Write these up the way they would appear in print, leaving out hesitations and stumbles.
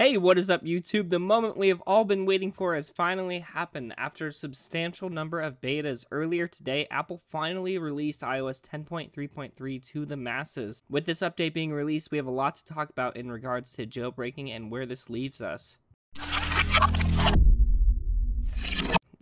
Hey, what is up YouTube? The moment we have all been waiting for has finally happened. After a substantial number of betas earlier today, Apple finally released iOS 10.3.3 to the masses. With this update being released, we have a lot to talk about in regards to jailbreaking and where this leaves us.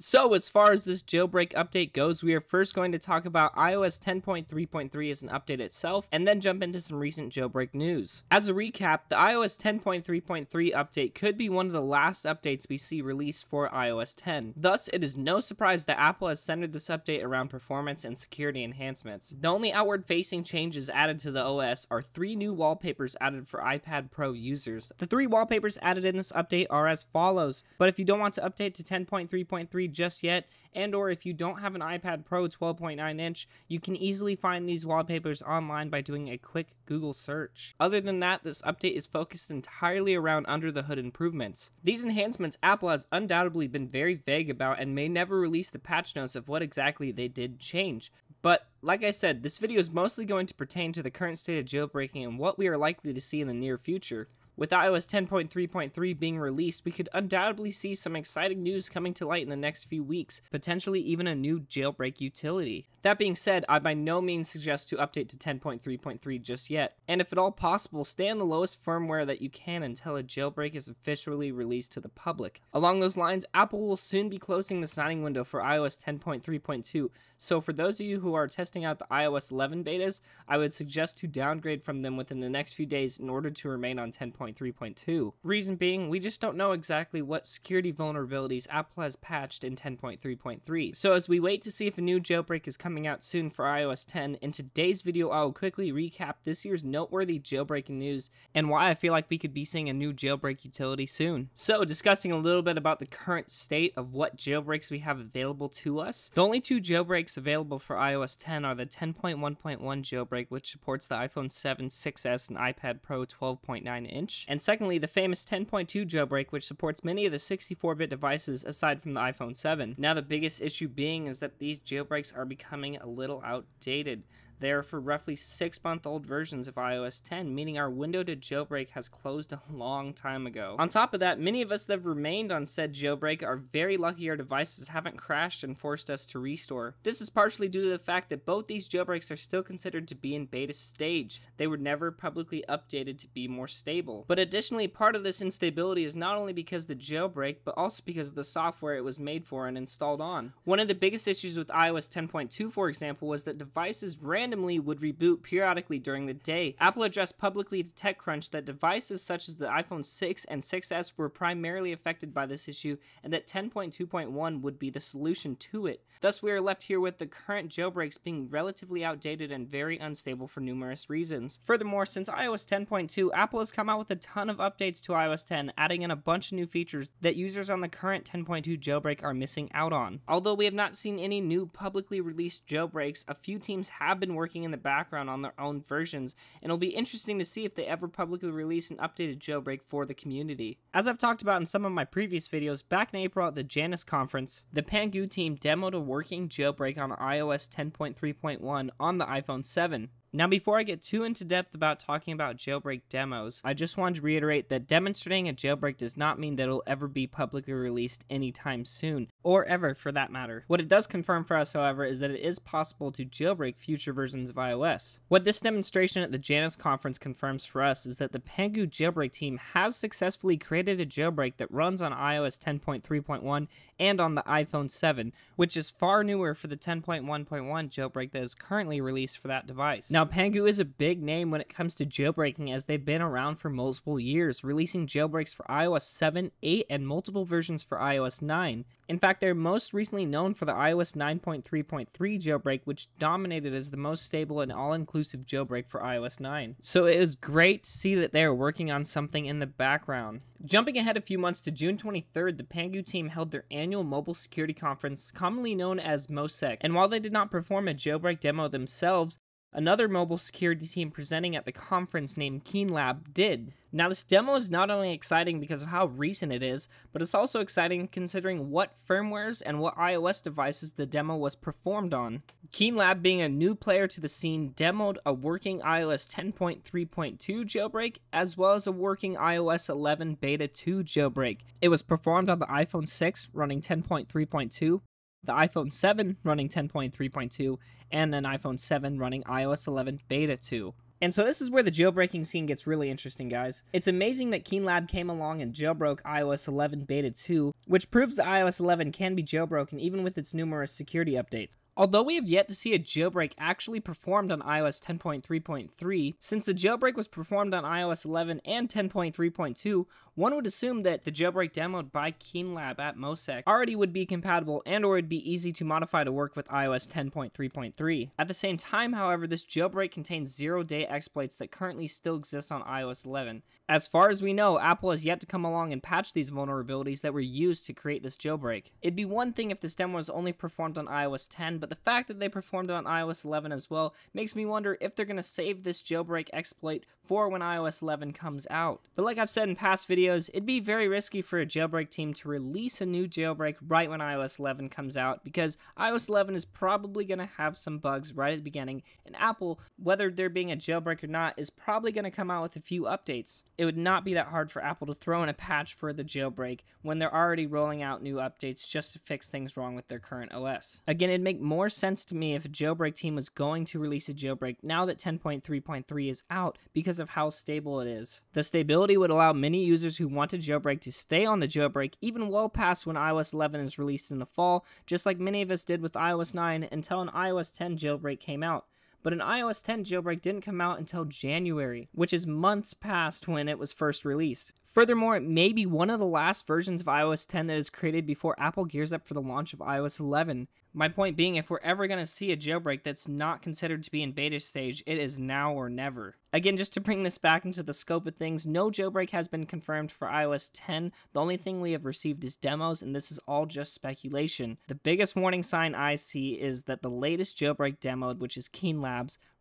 So as far as this jailbreak update goes, we are first going to talk about iOS 10.3.3 as an update itself, and then jump into some recent jailbreak news. As a recap, the iOS 10.3.3 update could be one of the last updates we see released for iOS 10. Thus, it is no surprise that Apple has centered this update around performance and security enhancements. The only outward-facing changes added to the OS are 3 new wallpapers added for iPad Pro users. The 3 wallpapers added in this update are as follows, but if you don't want to update to 10.3.3 just yet, and or if you don't have an iPad Pro 12.9 inch, you can easily find these wallpapers online by doing a quick Google search. Other than that, this update is focused entirely around under the hood improvements. These enhancements Apple has undoubtedly been very vague about and may never release the patch notes of what exactly they did change. But like I said, this video is mostly going to pertain to the current state of jailbreaking and what we are likely to see in the near future. With iOS 10.3.3 being released, we could undoubtedly see some exciting news coming to light in the next few weeks, potentially even a new jailbreak utility. That being said, I by no means suggest to update to 10.3.3 just yet, and if at all possible, stay on the lowest firmware that you can until a jailbreak is officially released to the public. Along those lines, Apple will soon be closing the signing window for iOS 10.3.2, so for those of you who are testing out the iOS 11 betas, I would suggest to downgrade from them within the next few days in order to remain on 10.3.2. Reason being, we just don't know exactly what security vulnerabilities Apple has patched in 10.3.3. So as we wait to see if a new jailbreak is coming out soon for iOS 10, in today's video I will quickly recap this year's noteworthy jailbreaking news and why I feel like we could be seeing a new jailbreak utility soon. So discussing a little bit about the current state of what jailbreaks we have available to us. The only 2 jailbreaks available for iOS 10 are the 10.1.1 jailbreak, which supports the iPhone 7, 6S, and iPad Pro 12.9 inch. And secondly, the famous 10.2 jailbreak, which supports many of the 64-bit devices aside from the iPhone 7. Now the biggest issue being is that these jailbreaks are becoming a little outdated. They are for roughly 6-month-old versions of iOS 10, meaning our window to jailbreak has closed a long time ago. On top of that, many of us that have remained on said jailbreak are very lucky our devices haven't crashed and forced us to restore. This is partially due to the fact that both these jailbreaks are still considered to be in beta stage. They were never publicly updated to be more stable. But additionally, part of this instability is not only because of the jailbreak, but also because of the software it was made for and installed on. One of the biggest issues with iOS 10.2, for example, was that devices randomly would reboot periodically during the day. Apple addressed publicly to TechCrunch that devices such as the iPhone 6 and 6S were primarily affected by this issue, and that 10.2.1 would be the solution to it. Thus, we are left here with the current jailbreaks being relatively outdated and very unstable for numerous reasons. Furthermore, since iOS 10.2, Apple has come out with a ton of updates to iOS 10, adding in a bunch of new features that users on the current 10.2 jailbreak are missing out on. Although we have not seen any new publicly released jailbreaks, a few teams have been working in the background on their own versions, and it'll be interesting to see if they ever publicly release an updated jailbreak for the community. As I've talked about in some of my previous videos, back in April at the Janus conference, the Pangu team demoed a working jailbreak on iOS 10.3.1 on the iPhone 7. Now before I get too into depth about talking about jailbreak demos, I just wanted to reiterate that demonstrating a jailbreak does not mean that it'll ever be publicly released anytime soon, or ever for that matter. What it does confirm for us, however, is that it is possible to jailbreak future versions of iOS. What this demonstration at the Janus conference confirms for us is that the Pangu jailbreak team has successfully created a jailbreak that runs on iOS 10.3.1 and on the iPhone 7, which is far newer for the 10.1.1 jailbreak that is currently released for that device. Now, Pangu is a big name when it comes to jailbreaking, as they've been around for multiple years, releasing jailbreaks for iOS 7, 8, and multiple versions for iOS 9. In fact, they're most recently known for the iOS 9.3.3 jailbreak, which dominated as the most stable and all-inclusive jailbreak for iOS 9. So it is great to see that they are working on something in the background. Jumping ahead a few months to June 23rd, the Pangu team held their annual mobile security conference, commonly known as MOSEC, and while they did not perform a jailbreak demo themselves, Another mobile security team presenting at the conference named Keen did. Now, this demo is not only exciting because of how recent it is, but it's also exciting considering what firmwares and what iOS devices the demo was performed on. Keen being a new player to the scene, demoed a working iOS 10.3.2 jailbreak, as well as a working iOS 11 Beta 2 jailbreak. It was performed on the iPhone 6 running 10.3.2, the iPhone 7 running 10.3.2, and an iPhone 7 running iOS 11 Beta 2. And so this is where the jailbreaking scene gets really interesting, guys. It's amazing that Keen came along and jailbroke iOS 11 Beta 2, which proves that iOS 11 can be jailbroken even with its numerous security updates. Although we have yet to see a jailbreak actually performed on iOS 10.3.3, since the jailbreak was performed on iOS 11 and 10.3.2, one would assume that the jailbreak demoed by Keen at MOSEC already would be compatible and or would be easy to modify to work with iOS 10.3.3. At the same time, however, this jailbreak contains zero-day exploits that currently still exist on iOS 11. As far as we know, Apple has yet to come along and patch these vulnerabilities that were used to create this jailbreak. It'd be one thing if this demo was only performed on iOS 10, but the fact that they performed it on iOS 11 as well makes me wonder if they're going to save this jailbreak exploit for when iOS 11 comes out. But like I've said in past videos, it'd be very risky for a jailbreak team to release a new jailbreak right when iOS 11 comes out, because iOS 11 is probably going to have some bugs right at the beginning, and Apple, whether there being a jailbreak or not, is probably going to come out with a few updates. It would not be that hard for Apple to throw in a patch for the jailbreak when they're already rolling out new updates just to fix things wrong with their current OS. Again, it'd make more sense to me if a jailbreak team was going to release a jailbreak now that 10.3.3 is out because of how stable it is. The stability would allow many users who want a jailbreak to stay on the jailbreak even well past when iOS 11 is released in the fall, just like many of us did with iOS 9 until an iOS 10 jailbreak came out. But an iOS 10 jailbreak didn't come out until January, which is months past when it was first released. Furthermore, it may be one of the last versions of iOS 10 that is created before Apple gears up for the launch of iOS 11. My point being, if we're ever going to see a jailbreak that's not considered to be in beta stage, it is now or never. Again, just to bring this back into the scope of things, no jailbreak has been confirmed for iOS 10. The only thing we have received is demos, and this is all just speculation. The biggest warning sign I see is that the latest jailbreak demoed, which is Keen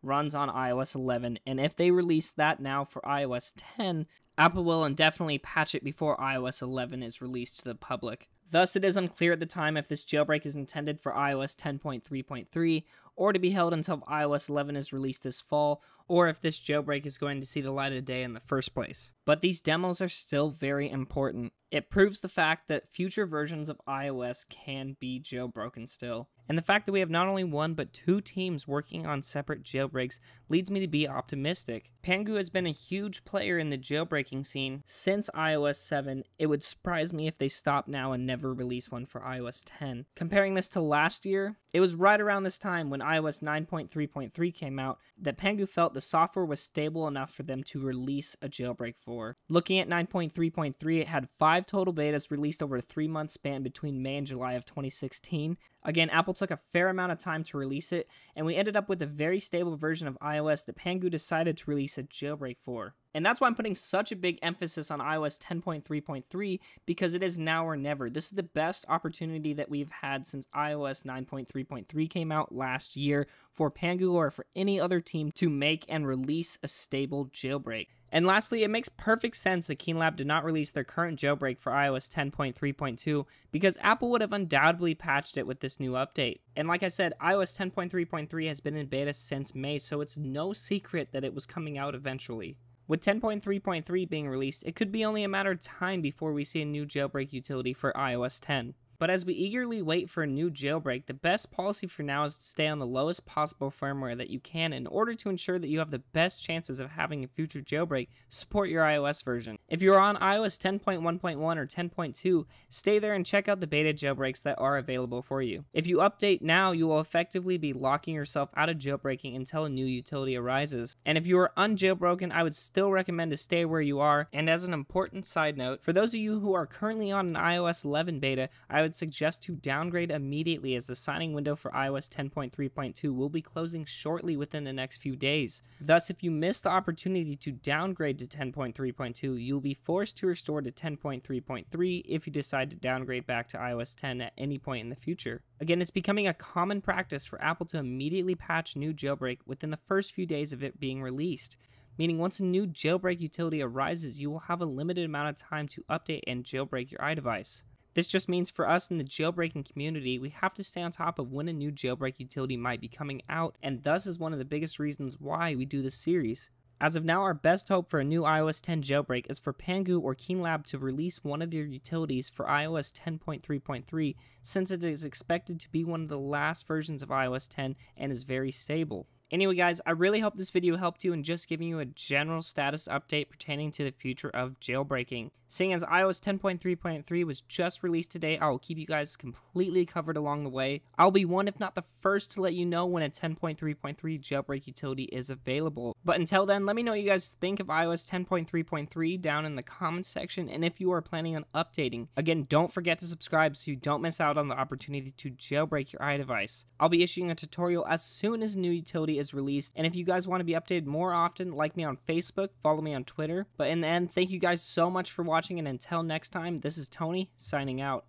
runs on iOS 11, and if they release that now for iOS 10, Apple will indefinitely patch it before iOS 11 is released to the public. Thus, it is unclear at the time if this jailbreak is intended for iOS 10.3.3 or to be held until iOS 11 is released this fall, or if this jailbreak is going to see the light of day in the first place. But these demos are still very important. It proves the fact that future versions of iOS can be jailbroken still. And the fact that we have not only one but two teams working on separate jailbreaks leads me to be optimistic. Pangu has been a huge player in the jailbreaking scene since iOS 7. It would surprise me if they stop now and never release one for iOS 10. Comparing this to last year, it was right around this time when iOS 9.3.3 came out that Pangu felt the software was stable enough for them to release a jailbreak for. Looking at 9.3.3, it had 5 total betas released over a 3-month span between May and July of 2016. Again, Apple took a fair amount of time to release it, and we ended up with a very stable version of iOS that Pangu decided to release a jailbreak for. And that's why I'm putting such a big emphasis on iOS 10.3.3, because it is now or never. This is the best opportunity that we've had since iOS 9.3.3 came out last year for Pangu or for any other team to make and release a stable jailbreak. And lastly, it makes perfect sense that Keen did not release their current jailbreak for iOS 10.3.2 because Apple would have undoubtedly patched it with this new update. And like I said, iOS 10.3.3 has been in beta since May, so it's no secret that it was coming out eventually. With 10.3.3 being released, it could be only a matter of time before we see a new jailbreak utility for iOS 10. But as we eagerly wait for a new jailbreak, the best policy for now is to stay on the lowest possible firmware that you can in order to ensure that you have the best chances of having a future jailbreak support your iOS version. If you're on iOS 10.1.1 or 10.2, stay there and check out the beta jailbreaks that are available for you. If you update now, you will effectively be locking yourself out of jailbreaking until a new utility arises. And if you are unjailbroken, I would still recommend to stay where you are. And as an important side note, for those of you who are currently on an iOS 11 beta, I would would suggest to downgrade immediately, as the signing window for iOS 10.3.2 will be closing shortly within the next few days. Thus, if you miss the opportunity to downgrade to 10.3.2, you'll be forced to restore to 10.3.3 if you decide to downgrade back to iOS 10 at any point in the future. Again, it's becoming a common practice for Apple to immediately patch new Jailbreak within the first few days of it being released, meaning once a new Jailbreak utility arises, you will have a limited amount of time to update and jailbreak your iDevice. This just means for us in the jailbreaking community, we have to stay on top of when a new jailbreak utility might be coming out, and thus is one of the biggest reasons why we do this series. As of now, our best hope for a new iOS 10 jailbreak is for Pangu or Keen Lab to release one of their utilities for iOS 10.3.3, since it is expected to be one of the last versions of iOS 10 and is very stable. Anyway guys, I really hope this video helped you in just giving you a general status update pertaining to the future of jailbreaking. Seeing as iOS 10.3.3 was just released today, I will keep you guys completely covered along the way. I'll be one if not the first to let you know when a 10.3.3 jailbreak utility is available. But until then, let me know what you guys think of iOS 10.3.3 down in the comments section, and if you are planning on updating. Again, don't forget to subscribe so you don't miss out on the opportunity to jailbreak your iDevice. I'll be issuing a tutorial as soon as a new utility is released, and if you guys want to be updated more often, like me on Facebook, follow me on Twitter. But in the end, thank you guys so much for watching, and until next time, this is Tony signing out.